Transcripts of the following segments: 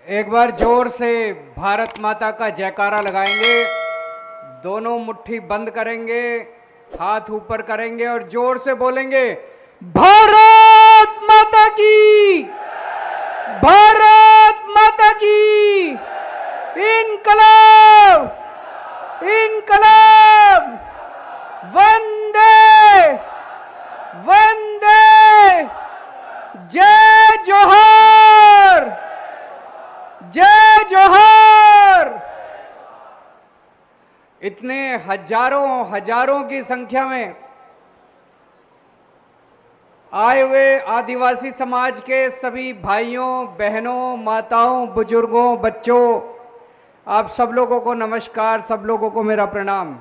एक बार जोर से भारत माता का जयकारा लगाएंगे। दोनों मुट्ठी बंद करेंगे, हाथ ऊपर करेंगे और जोर से बोलेंगे, भारत माता की, भारत माता की, इनकलाब, इनकलाब, वंदे वंदे, जय जोहार, जय जोहार। इतने हजारों हजारों की संख्या में आए हुए आदिवासी समाज के सभी भाइयों बहनों, माताओं, बुजुर्गों, बच्चों, आप सब लोगों को नमस्कार, सब लोगों को मेरा प्रणाम।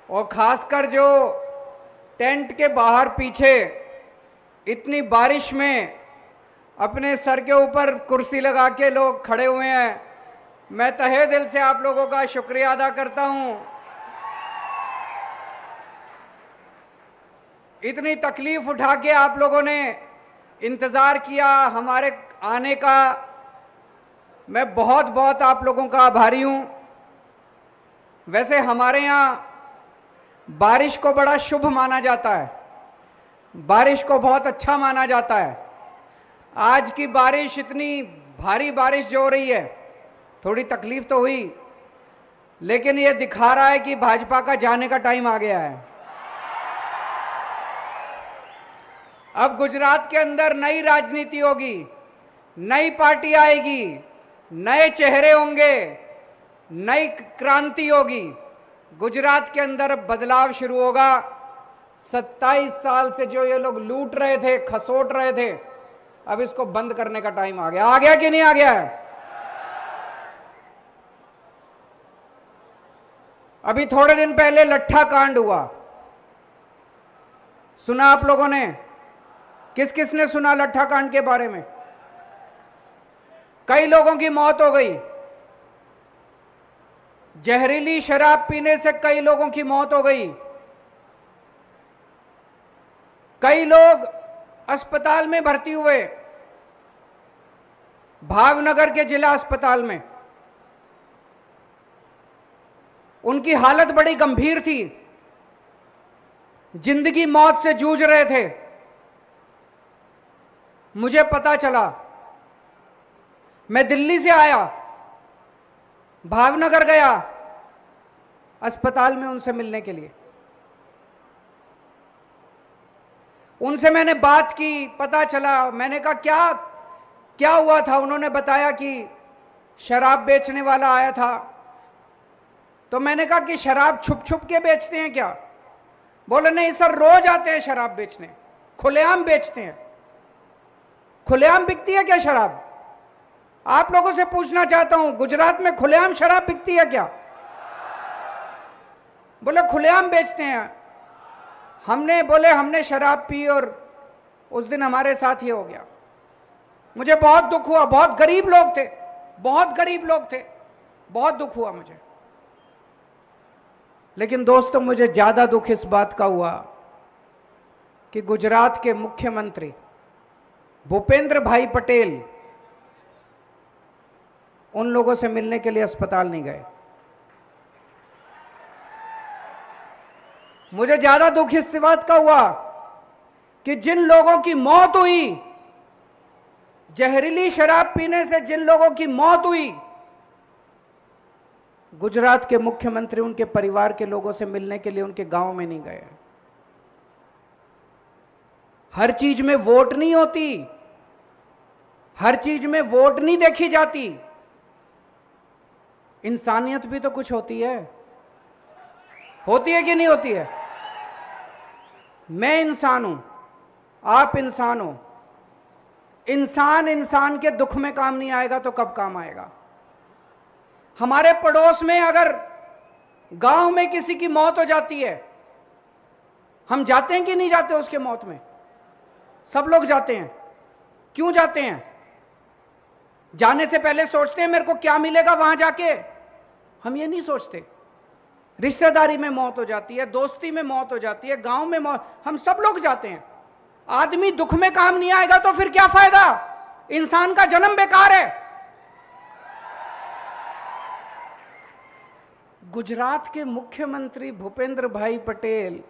और खासकर जो टेंट के बाहर पीछे इतनी बारिश में अपने सर के ऊपर कुर्सी लगा के लोग खड़े हुए हैं, मैं तहे दिल से आप लोगों का शुक्रिया अदा करता हूं। इतनी तकलीफ उठा के आप लोगों ने इंतजार किया हमारे आने का, मैं बहुत बहुत आप लोगों का आभारी हूं। वैसे हमारे यहाँ बारिश को बड़ा शुभ माना जाता है, बारिश को बहुत अच्छा माना जाता है। आज की बारिश, इतनी भारी बारिश जो हो रही है, थोड़ी तकलीफ तो हुई, लेकिन ये दिखा रहा है कि भाजपा का जाने का टाइम आ गया है। अब गुजरात के अंदर नई राजनीति होगी, नई पार्टी आएगी, नए चेहरे होंगे, नई क्रांति होगी। गुजरात के अंदर बदलाव शुरू होगा। 27 साल से जो ये लोग लूट रहे थे, खसोट रहे थे, अब इसको बंद करने का टाइम आ गया। आ गया कि नहीं आ गया है? अभी थोड़े दिन पहले लट्ठा कांड हुआ, सुना आप लोगों ने? किस किस ने सुना लट्ठा कांड के बारे में? कई लोगों की मौत हो गई, जहरीली शराब पीने से कई लोगों की मौत हो गई, कई लोग अस्पताल में भर्ती हुए, भावनगर के जिला अस्पताल में। उनकी हालत बड़ी गंभीर थी, जिंदगी मौत से जूझ रहे थे। मुझे पता चला, मैं दिल्ली से आया, भावनगर गया अस्पताल में उनसे मिलने के लिए। उनसे मैंने बात की, पता चला, मैंने कहा क्या क्या हुआ था? उन्होंने बताया कि शराब बेचने वाला आया था। तो मैंने कहा कि शराब छुप छुप के बेचते हैं क्या? बोले नहीं सर, रोज आते हैं शराब बेचने, खुलेआम बेचते हैं। खुलेआम बिकती है क्या शराब? आप लोगों से पूछना चाहता हूं, गुजरात में खुलेआम शराब बिकती है क्या? बोले खुलेआम बेचते हैं। हमने शराब पी और उस दिन हमारे साथ ये हो गया। मुझे बहुत दुख हुआ, बहुत गरीब लोग थे, बहुत गरीब लोग थे, बहुत दुख हुआ मुझे। लेकिन दोस्तों, मुझे ज्यादा दुख इस बात का हुआ कि गुजरात के मुख्यमंत्री भूपेंद्र भाई पटेल उन लोगों से मिलने के लिए अस्पताल नहीं गए। मुझे ज्यादा दुख इस बात का हुआ कि जिन लोगों की मौत हुई, जहरीली शराब पीने से जिन लोगों की मौत हुई, गुजरात के मुख्यमंत्री उनके परिवार के लोगों से मिलने के लिए उनके गांव में नहीं गए। हर चीज में वोट नहीं होती, हर चीज में वोट नहीं देखी जाती, इंसानियत भी तो कुछ होती है। होती है कि नहीं होती है? मैं इंसान हूं, आप इंसान हो। इंसान इंसान के दुख में काम नहीं आएगा तो कब काम आएगा? हमारे पड़ोस में अगर गांव में किसी की मौत हो जाती है, हम जाते हैं कि नहीं जाते उसके मौत में? सब लोग जाते हैं। क्यों जाते हैं? जाने से पहले सोचते हैं मेरे को क्या मिलेगा वहां जाके? हम ये नहीं सोचते। रिश्तेदारी में मौत हो जाती है, दोस्ती में मौत हो जाती है, गांव में मौत, हम सब लोग जाते हैं। आदमी दुख में काम नहीं आएगा तो फिर क्या फायदा? इंसान का जन्म बेकार है। गुजरात के मुख्यमंत्री भूपेंद्र भाई पटेल,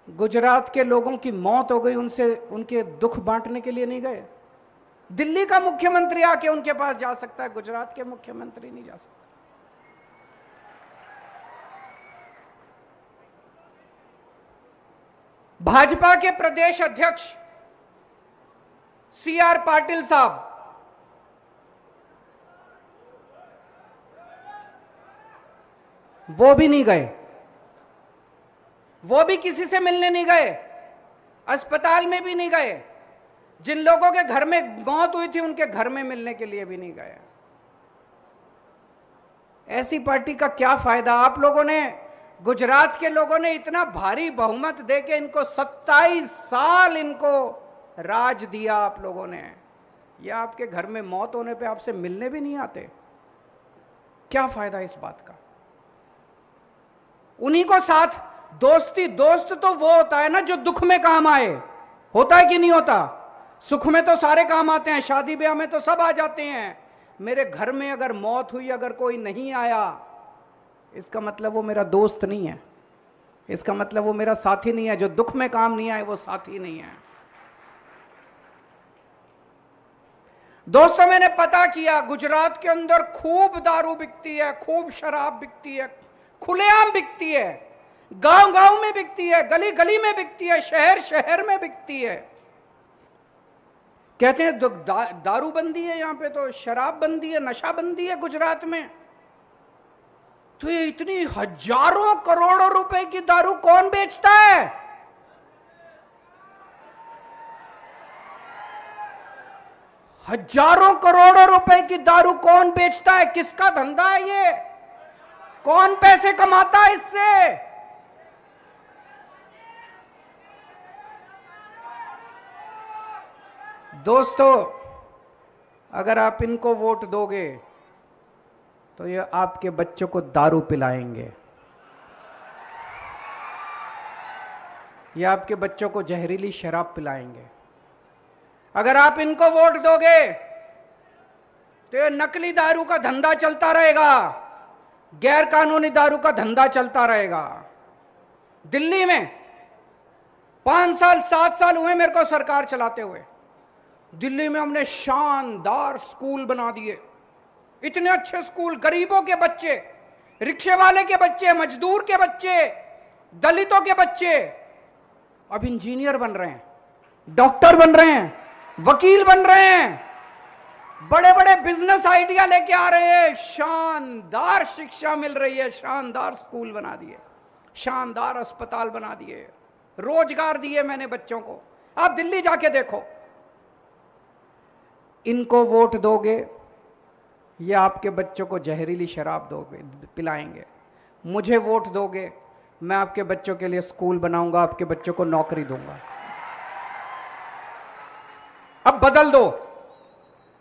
गुजरात के लोगों की मौत हो गई, उनसे उनके दुख बांटने के लिए नहीं गए। दिल्ली का मुख्यमंत्री आके उनके पास जा सकता है, गुजरात के मुख्यमंत्री नहीं जा सकता। भाजपा के प्रदेश अध्यक्ष CR पाटिल साहब, वो भी नहीं गए, वो भी किसी से मिलने नहीं गए, अस्पताल में भी नहीं गए, जिन लोगों के घर में मौत हुई थी उनके घर में मिलने के लिए भी नहीं गए। ऐसी पार्टी का क्या फायदा? आप लोगों ने, गुजरात के लोगों ने इतना भारी बहुमत देके इनको 27 साल इनको राज दिया आप लोगों ने, या आपके घर में मौत होने पे आपसे मिलने भी नहीं आते? क्या फायदा इस बात का? उन्हीं को साथ दोस्ती, दोस्त तो वो होता है ना जो दुख में काम आए, होता है कि नहीं होता? सुख में तो सारे काम आते हैं, शादी ब्याह में तो सब आ जाते हैं। मेरे घर में अगर मौत हुई, अगर कोई नहीं आया, इसका मतलब वो मेरा दोस्त नहीं है, इसका मतलब वो मेरा साथी नहीं है। जो दुख में काम नहीं आए वो साथी नहीं है। दोस्तों, मैंने पता किया, गुजरात के अंदर खूब दारू बिकती है, खूब शराब बिकती है, खुलेआम बिकती है, गांव गांव में बिकती है, गली गली में बिकती है, शहर शहर में बिकती है। कहते हैं दारू बंदी है, यहां पे तो शराब बंदी है, नशा बंदी है गुजरात में। तो ये इतनी हजारों करोड़ों रुपए की दारू कौन बेचता है? हजारों करोड़ों रुपए की दारू कौन बेचता है? किसका धंधा है ये? कौन पैसे कमाता है इससे? दोस्तों, अगर आप इनको वोट दोगे तो ये आपके बच्चों को दारू पिलाएंगे, ये आपके बच्चों को जहरीली शराब पिलाएंगे। अगर आप इनको वोट दोगे तो ये नकली दारू का धंधा चलता रहेगा, गैर कानूनी दारू का धंधा चलता रहेगा। दिल्ली में 5 साल 7 साल हुए मेरे को सरकार चलाते हुए। दिल्ली में हमने शानदार स्कूल बना दिए, इतने अच्छे स्कूल, गरीबों के बच्चे, रिक्शे वाले के बच्चे, मजदूर के बच्चे, दलितों के बच्चे अब इंजीनियर बन रहे हैं, डॉक्टर बन रहे हैं, वकील बन रहे हैं, बड़े बड़े बिजनेस आइडिया लेके आ रहे हैं। शानदार शिक्षा मिल रही है, शानदार स्कूल बना दिए, शानदार अस्पताल बना दिए, रोजगार दिए मैंने बच्चों को। आप दिल्ली जाके देखो। इनको वोट दोगे, ये आपके बच्चों को जहरीली शराब दोगे, पिलाएंगे। मुझे वोट दोगे, मैं आपके बच्चों के लिए स्कूल बनाऊंगा, आपके बच्चों को नौकरी दूंगा। अब बदल दो,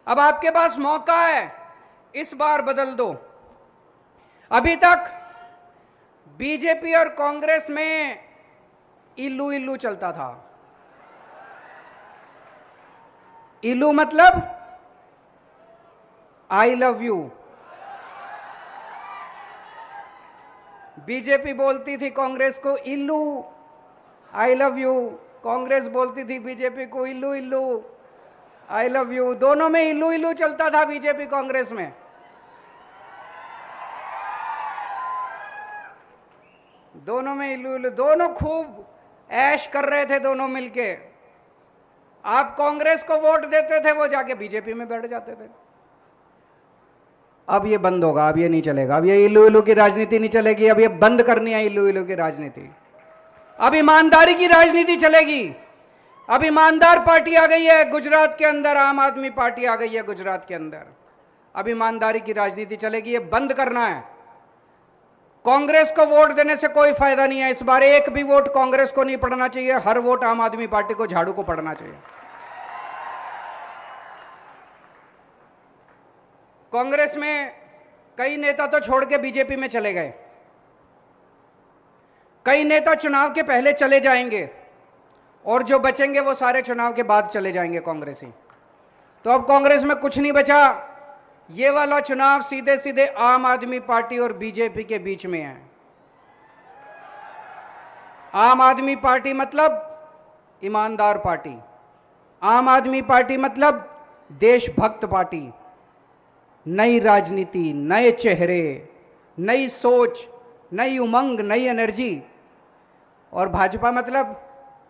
अब आपके पास मौका है, इस बार बदल दो। अभी तक बीजेपी और कांग्रेस में इल्लू इल्लू चलता था। इल्लू मतलब आई लव यू। बीजेपी बोलती थी कांग्रेस को इल्लू आई लव यू, कांग्रेस बोलती थी बीजेपी को इल्लू इल्लू आई लव यू। दोनों में इल्लू इल्लू चलता था बीजेपी कांग्रेस में। दोनों में इल्लू इल्लू, दोनों खूब ऐश कर रहे थे दोनों मिलके। आप कांग्रेस को वोट देते थे, वो जाके बीजेपी में बैठ जाते थे। अब ये बंद होगा, अब ये नहीं चलेगा, अब ये इल्लू इल्लू की राजनीति नहीं चलेगी। अब ये बंद करनी है इल्लू इल्लू की राजनीति। अब ईमानदारी की राजनीति चलेगी। अब ईमानदार पार्टी आ गई है गुजरात के अंदर, आम आदमी पार्टी आ गई है गुजरात के अंदर। अब ईमानदारी की राजनीति चलेगी, ये बंद करना है। कांग्रेस को वोट देने से कोई फायदा नहीं है। इस बार एक भी वोट कांग्रेस को नहीं पड़ना चाहिए, हर वोट आम आदमी पार्टी को, झाड़ू को पड़ना चाहिए। कांग्रेस में कई नेता तो छोड़ के बीजेपी में चले गए, कई नेता चुनाव के पहले चले जाएंगे। और जो बचेंगे वो सारे चुनाव के बाद चले जाएंगे कांग्रेसी। तो अब कांग्रेस में कुछ नहीं बचा। ये वाला चुनाव सीधे सीधे आम आदमी पार्टी और बीजेपी के बीच में है। आम आदमी पार्टी मतलब ईमानदार पार्टी, आम आदमी पार्टी मतलब देशभक्त पार्टी, नई राजनीति, नए चेहरे, नई सोच, नई उमंग, नई एनर्जी। और भाजपा मतलब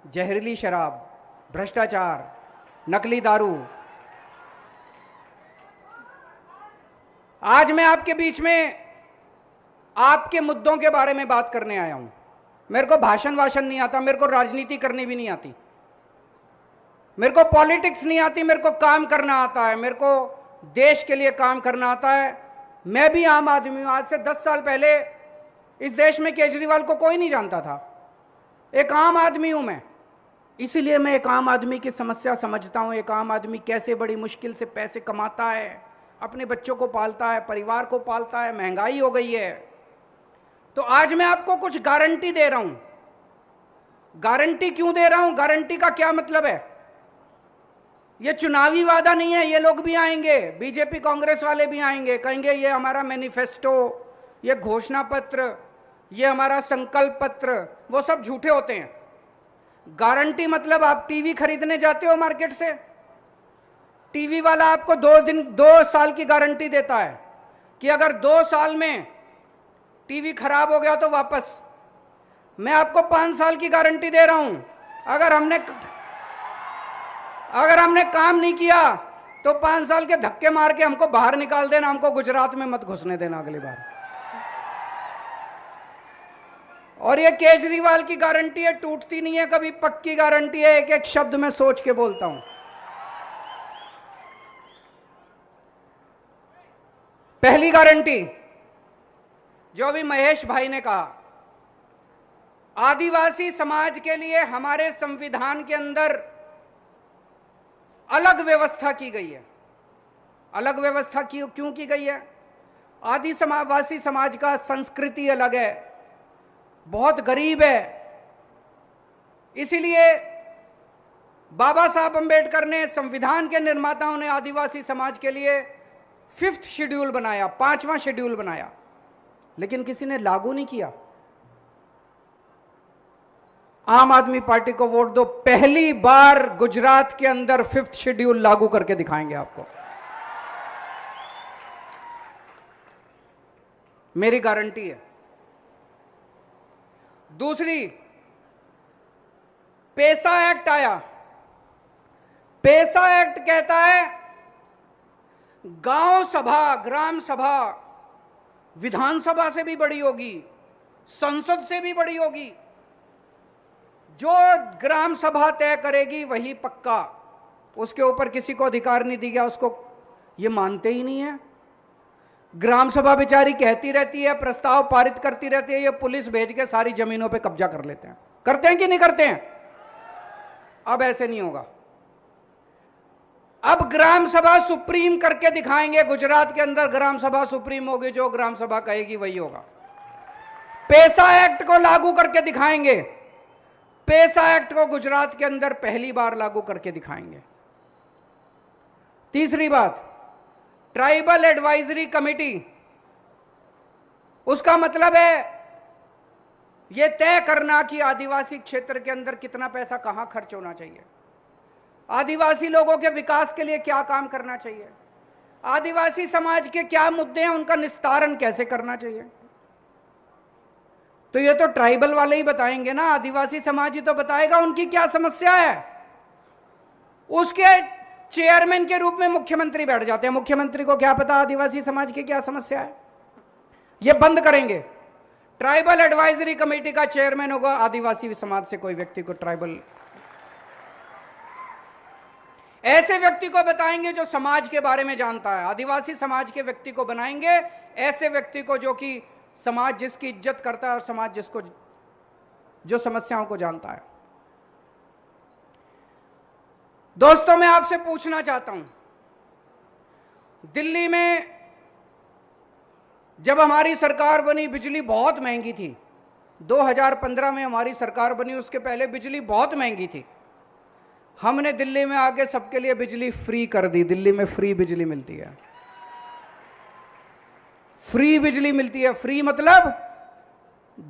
जहरीली शराब, भ्रष्टाचार, नकली दारू। आज मैं आपके बीच में आपके मुद्दों के बारे में बात करने आया हूं। मेरे को भाषण वाषण नहीं आता, मेरे को राजनीति करनी भी नहीं आती, मेरे को पॉलिटिक्स नहीं आती, मेरे को काम करना आता है, मेरे को देश के लिए काम करना आता है। मैं भी आम आदमी हूं। आज से 10 साल पहले इस देश में केजरीवाल को कोई नहीं जानता था। एक आम आदमी हूं मैं, इसीलिए मैं एक आम आदमी की समस्या समझता हूं। एक आम आदमी कैसे बड़ी मुश्किल से पैसे कमाता है, अपने बच्चों को पालता है, परिवार को पालता है, महंगाई हो गई है। तो आज मैं आपको कुछ गारंटी दे रहा हूं। गारंटी क्यों दे रहा हूं? गारंटी का क्या मतलब है? ये चुनावी वादा नहीं है। ये लोग भी आएंगे, बीजेपी कांग्रेस वाले भी आएंगे, कहेंगे ये हमारा मैनिफेस्टो, ये घोषणा पत्र, ये हमारा संकल्प पत्र, वो सब झूठे होते हैं। गारंटी मतलब आप टीवी खरीदने जाते हो मार्केट से, टीवी वाला आपको 2 साल की गारंटी देता है कि अगर 2 साल में टीवी खराब हो गया तो वापस। मैं आपको 5 साल की गारंटी दे रहा हूं। अगर हमने काम नहीं किया तो 5 साल के धक्के मार के हमको बाहर निकाल देना, हमको गुजरात में मत घुसने देना अगली बार। और ये केजरीवाल की गारंटी है, टूटती नहीं है कभी, पक्की गारंटी है। एक एक शब्द में सोच के बोलता हूं। पहली गारंटी जो अभी महेश भाई ने कहा, आदिवासी समाज के लिए हमारे संविधान के अंदर अलग व्यवस्था की गई है। अलग व्यवस्था क्यों की गई है? आदिवासी समाज का संस्कृति अलग है, बहुत गरीब है। इसीलिए बाबा साहब अंबेडकर ने, संविधान के निर्माताओं ने आदिवासी समाज के लिए 5th शेड्यूल बनाया, 5वां शेड्यूल बनाया, लेकिन किसी ने लागू नहीं किया। आम आदमी पार्टी को वोट दो, पहली बार गुजरात के अंदर 5th शेड्यूल लागू करके दिखाएंगे आपको। मेरी गारंटी है। दूसरी, पेसा एक्ट आया। पेसा एक्ट कहता है गांव सभा, ग्राम सभा विधानसभा से भी बड़ी होगी, संसद से भी बड़ी होगी। जो ग्राम सभा तय करेगी वही पक्का, उसके ऊपर किसी को अधिकार नहीं दिया। उसको ये मानते ही नहीं है। ग्राम सभा बेचारी कहती रहती है, प्रस्ताव पारित करती रहती है, ये पुलिस भेज के सारी जमीनों पे कब्जा कर लेते हैं। करते हैं कि नहीं करते हैं? अब ऐसे नहीं होगा। अब ग्राम सभा सुप्रीम करके दिखाएंगे। गुजरात के अंदर ग्राम सभा सुप्रीम होगी, जो ग्राम सभा कहेगी वही होगा। पेसा एक्ट को लागू करके दिखाएंगे। पेसा एक्ट को गुजरात के अंदर पहली बार लागू करके दिखाएंगे। तीसरी बात, ट्राइबल एडवाइजरी कमेटी। उसका मतलब है यह तय करना कि आदिवासी क्षेत्र के अंदर कितना पैसा कहां खर्च होना चाहिए, आदिवासी लोगों के विकास के लिए क्या काम करना चाहिए, आदिवासी समाज के क्या मुद्दे हैं, उनका निस्तारण कैसे करना चाहिए। तो ये तो ट्राइबल वाले ही बताएंगे ना, आदिवासी समाज ही तो बताएगा उनकी क्या समस्या है। उसके चेयरमैन के रूप में मुख्यमंत्री बैठ जाते हैं। मुख्यमंत्री को क्या पता आदिवासी समाज की क्या समस्या है। ये बंद करेंगे। ट्राइबल एडवाइजरी कमेटी का चेयरमैन होगा आदिवासी समाज से कोई व्यक्ति को, ट्राइबल ऐसे व्यक्ति को बताएंगे जो समाज के बारे में जानता है। आदिवासी समाज के व्यक्ति को बनाएंगे, ऐसे व्यक्ति को जो कि समाज जिसकी इज्जत करता है और समाज जिसको जो समस्याओं को जानता है। दोस्तों, मैं आपसे पूछना चाहता हूं, दिल्ली में जब हमारी सरकार बनी बिजली बहुत महंगी थी। 2015 में हमारी सरकार बनी, उसके पहले बिजली बहुत महंगी थी। हमने दिल्ली में आके सबके लिए बिजली फ्री कर दी। दिल्ली में फ्री बिजली मिलती है, फ्री बिजली मिलती है। फ्री मतलब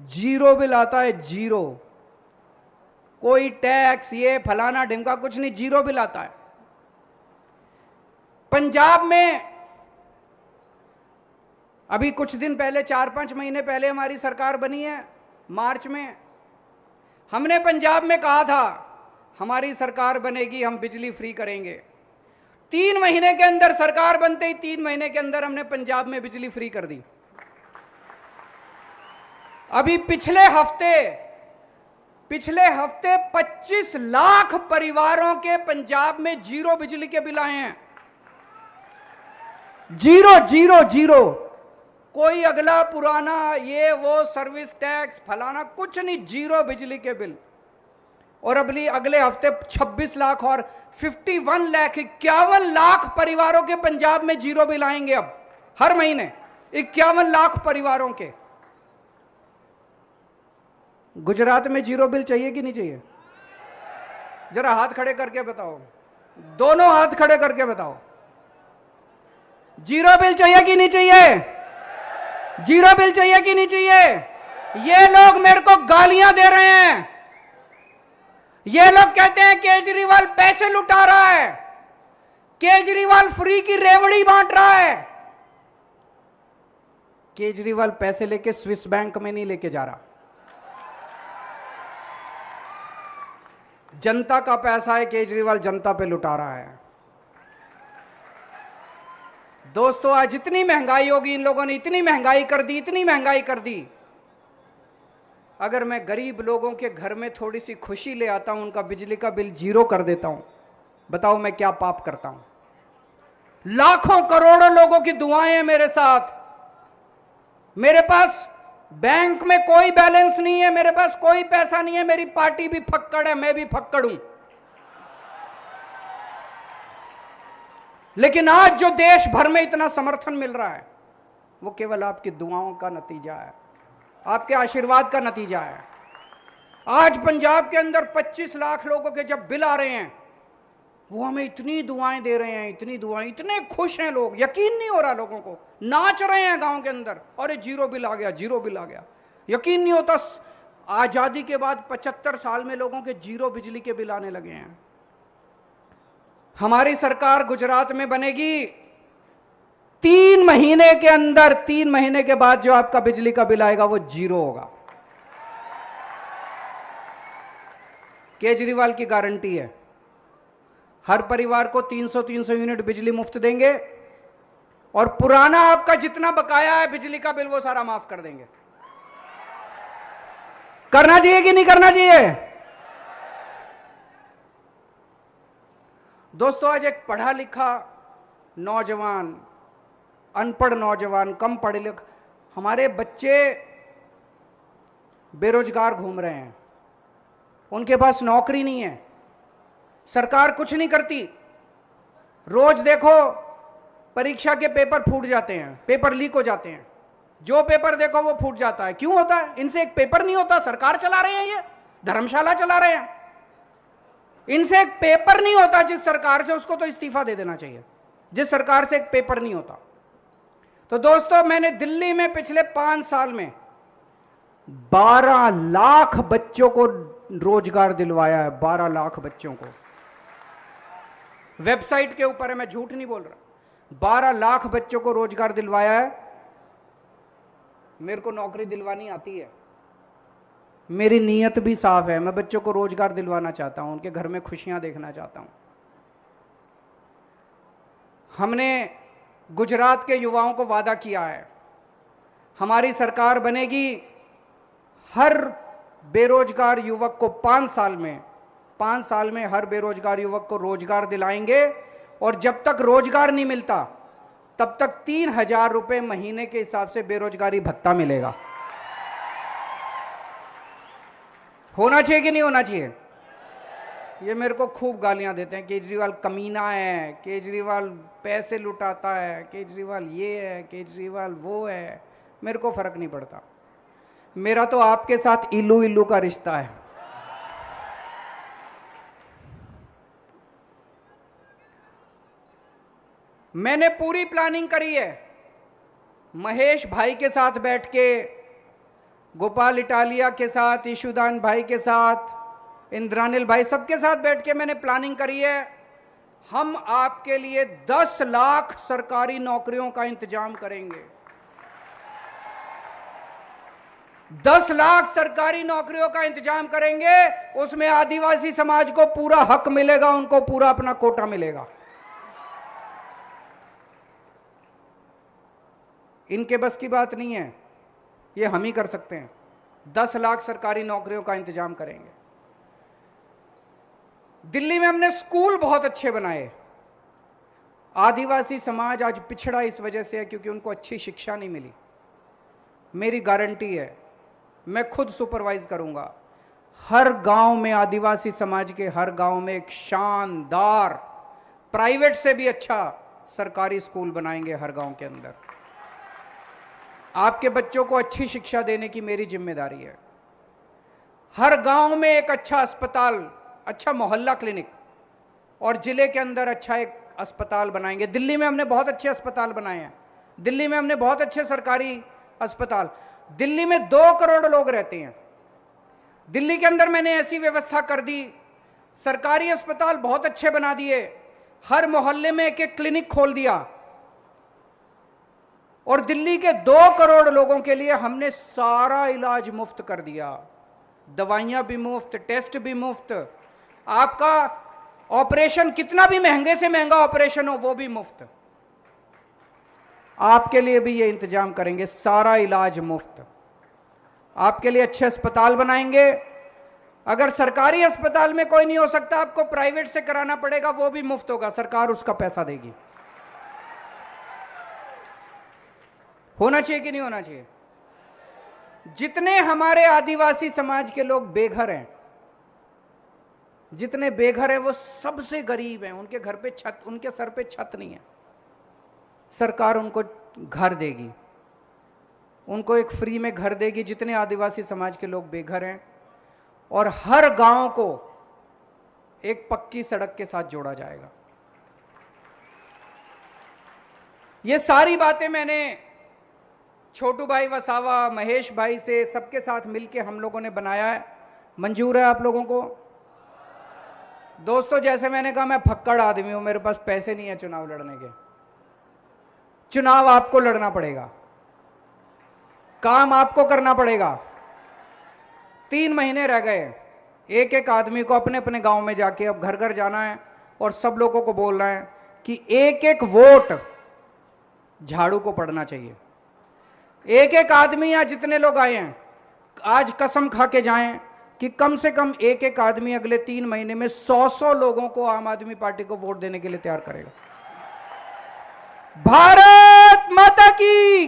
जीरो बिल आता है, जीरो, कोई टैक्स ये फलाना ढिमका कुछ नहीं, जीरो बिल आता है। पंजाब में अभी कुछ दिन पहले, 4-5 महीने पहले हमारी सरकार बनी है, मार्च में। हमने पंजाब में कहा था हमारी सरकार बनेगी, हम बिजली फ्री करेंगे। 3 महीने के अंदर सरकार बनते ही 3 महीने के अंदर हमने पंजाब में बिजली फ्री कर दी। अभी पिछले हफ्ते 25 लाख परिवारों के पंजाब में जीरो बिजली के बिल आए हैं। जीरो जीरो जीरो, कोई अगला पुराना ये वो सर्विस टैक्स फलाना कुछ नहीं, जीरो बिजली के बिल। और अगले हफ्ते 26 लाख और 51 लाख 51 लाख परिवारों के पंजाब में जीरो बिल आएंगे। अब हर महीने 51 लाख परिवारों के। गुजरात में जीरो बिल चाहिए कि नहीं चाहिए? जरा हाथ खड़े करके बताओ, दोनों हाथ खड़े करके बताओ, जीरो बिल चाहिए कि नहीं चाहिए? जीरो बिल चाहिए कि नहीं चाहिए? ये लोग मेरे को गालियां दे रहे हैं, ये लोग कहते हैं केजरीवाल पैसे लुटा रहा है, केजरीवाल फ्री की रेवड़ी बांट रहा है। केजरीवाल पैसे लेके स्विस बैंक में नहीं लेके जा रहा, जनता का पैसा है, केजरीवाल जनता पे लुटा रहा है। दोस्तों, आज इतनी महंगाई होगी, इन लोगों ने इतनी महंगाई कर दी, इतनी महंगाई कर दी। अगर मैं गरीब लोगों के घर में थोड़ी सी खुशी ले आता हूं, उनका बिजली का बिल जीरो कर देता हूं, बताओ मैं क्या पाप करता हूं? लाखों करोड़ों लोगों की दुआएं हैं मेरे साथ। मेरे पास बैंक में कोई बैलेंस नहीं है, मेरे पास कोई पैसा नहीं है, मेरी पार्टी भी फक्कड़ है, मैं भी फक्कड़ हूं। लेकिन आज जो देश भर में इतना समर्थन मिल रहा है, वो केवल आपकी दुआओं का नतीजा है, आपके आशीर्वाद का नतीजा है। आज पंजाब के अंदर 25 लाख लोगों के जब बिल आ रहे हैं, वो हमें इतनी दुआएं दे रहे हैं, इतनी दुआएं, इतने खुश हैं लोग, यकीन नहीं हो रहा लोगों को, नाच रहे हैं गांव के अंदर, अरे जीरो बिल आ गया, जीरो बिल आ गया। यकीन नहीं होता, आजादी के बाद 75 साल में लोगों के जीरो बिजली के बिल आने लगे हैं। हमारी सरकार गुजरात में बनेगी, 3 महीने के अंदर, 3 महीने के बाद जो आपका बिजली का बिल आएगा वो जीरो होगा। केजरीवाल की गारंटी है, हर परिवार को 300 यूनिट बिजली मुफ्त देंगे और पुराना आपका जितना बकाया है बिजली का बिल वो सारा माफ कर देंगे। करना चाहिए कि नहीं करना चाहिए? दोस्तों, आज एक पढ़ा लिखा नौजवान, अनपढ़ नौजवान, कम पढ़े लिखे, हमारे बच्चे बेरोजगार घूम रहे हैं, उनके पास नौकरी नहीं है, सरकार कुछ नहीं करती। रोज देखो परीक्षा के पेपर फूट जाते हैं, पेपर लीक हो जाते हैं, जो पेपर देखो वो फूट जाता है। क्यों होता है? इनसे एक पेपर नहीं होता, सरकार चला रहे हैं, ये धर्मशाला चला रहे हैं, इनसे एक पेपर नहीं होता। जिस सरकार से, उसको तो इस्तीफा दे देना चाहिए, जिस सरकार से एक पेपर नहीं होता। तो दोस्तों, मैंने दिल्ली में पिछले 5 साल में 12 लाख बच्चों को रोजगार दिलवाया है, 12 लाख बच्चों को। वेबसाइट के ऊपर है, मैं झूठ नहीं बोल रहा, 12 लाख बच्चों को रोजगार दिलवाया है। मेरे को नौकरी दिलवानी आती है, मेरी नीयत भी साफ है, मैं बच्चों को रोजगार दिलवाना चाहता हूं, उनके घर में खुशियां देखना चाहता हूं। हमने गुजरात के युवाओं को वादा किया है, हमारी सरकार बनेगी, हर बेरोजगार युवक को 5 साल में हर बेरोजगार युवक को रोजगार दिलाएंगे। और जब तक रोजगार नहीं मिलता तब तक 3,000 रुपए महीने के हिसाब से बेरोजगारी भत्ता मिलेगा। होना चाहिए कि नहीं होना चाहिए? ये मेरे को खूब गालियां देते हैं, केजरीवाल कमीना है, केजरीवाल पैसे लुटाता है, केजरीवाल ये है, केजरीवाल वो है। मेरे को फर्क नहीं पड़ता, मेरा तो आपके साथ इल्लू इल्लू का रिश्ता है। मैंने पूरी प्लानिंग करी है, महेश भाई के साथ बैठ के, गोपाल इटालिया के साथ, ईशुदान भाई के साथ, इंद्रानिल भाई, सबके साथ बैठ के मैंने प्लानिंग करी है। हम आपके लिए 10 लाख सरकारी नौकरियों का इंतजाम करेंगे। 10 लाख सरकारी नौकरियों का इंतजाम करेंगे, उसमें आदिवासी समाज को पूरा हक मिलेगा, उनको पूरा अपना कोटा मिलेगा। इनके बस की बात नहीं है, ये हम ही कर सकते हैं। 10 लाख सरकारी नौकरियों का इंतजाम करेंगे। दिल्ली में हमने स्कूल बहुत अच्छे बनाए। आदिवासी समाज आज पिछड़ा इस वजह से है क्योंकि उनको अच्छी शिक्षा नहीं मिली। मेरी गारंटी है, मैं खुद सुपरवाइज करूंगा, हर गांव में, आदिवासी समाज के हर गांव में एक शानदार, प्राइवेट से भी अच्छा सरकारी स्कूल बनाएंगे हर गांव के अंदर। आपके बच्चों को अच्छी शिक्षा देने की मेरी जिम्मेदारी है। हर गांव में एक अच्छा अस्पताल, अच्छा मोहल्ला क्लिनिक, और जिले के अंदर अच्छा एक अस्पताल बनाएंगे। दिल्ली में हमने बहुत अच्छे अस्पताल बनाए हैं, दिल्ली में हमने बहुत अच्छे सरकारी अस्पताल। दिल्ली में 2 करोड़ लोग रहते हैं। दिल्ली के अंदर मैंने ऐसी व्यवस्था कर दी, सरकारी अस्पताल बहुत अच्छे बना दिए, हर मोहल्ले में एक एक क्लिनिक खोल दिया, और दिल्ली के 2 करोड़ लोगों के लिए हमने सारा इलाज मुफ्त कर दिया। दवाइयां भी मुफ्त, टेस्ट भी मुफ्त, आपका ऑपरेशन कितना भी महंगे से महंगा ऑपरेशन हो वो भी मुफ्त। आपके लिए भी ये इंतजाम करेंगे, सारा इलाज मुफ्त। आपके लिए अच्छे अस्पताल बनाएंगे। अगर सरकारी अस्पताल में कोई नहीं हो सकता, आपको प्राइवेट से कराना पड़ेगा, वो भी मुफ्त होगा, सरकार उसका पैसा देगी। होना चाहिए कि नहीं होना चाहिए? जितने हमारे आदिवासी समाज के लोग बेघर हैं, जितने बेघर हैं वो सबसे गरीब हैं, उनके घर पे छत, उनके सर पे छत नहीं है, सरकार उनको घर देगी, उनको एक फ्री में घर देगी। जितने आदिवासी समाज के लोग बेघर हैं, और हर गांव को एक पक्की सड़क के साथ जोड़ा जाएगा। ये सारी बातें मैंने छोटू भाई वसावा, महेश भाई से, सबके साथ मिलके हम लोगों ने बनाया है। मंजूर है आप लोगों को? दोस्तों, जैसे मैंने कहा, मैं फक्कड़ आदमी हूं, मेरे पास पैसे नहीं है चुनाव लड़ने के। चुनाव आपको लड़ना पड़ेगा, काम आपको करना पड़ेगा। 3 महीने रह गए, एक एक आदमी को अपने अपने गांव में जाके अब घर घर जाना है और सब लोगों को बोलना है कि एक एक वोट झाड़ू को पड़ना चाहिए। एक एक आदमी, या जितने लोग आए हैं, आज कसम खा के जाएं कि कम से कम एक एक आदमी अगले 3 महीने में 100 लोगों को आम आदमी पार्टी को वोट देने के लिए तैयार करेगा। भारत माता की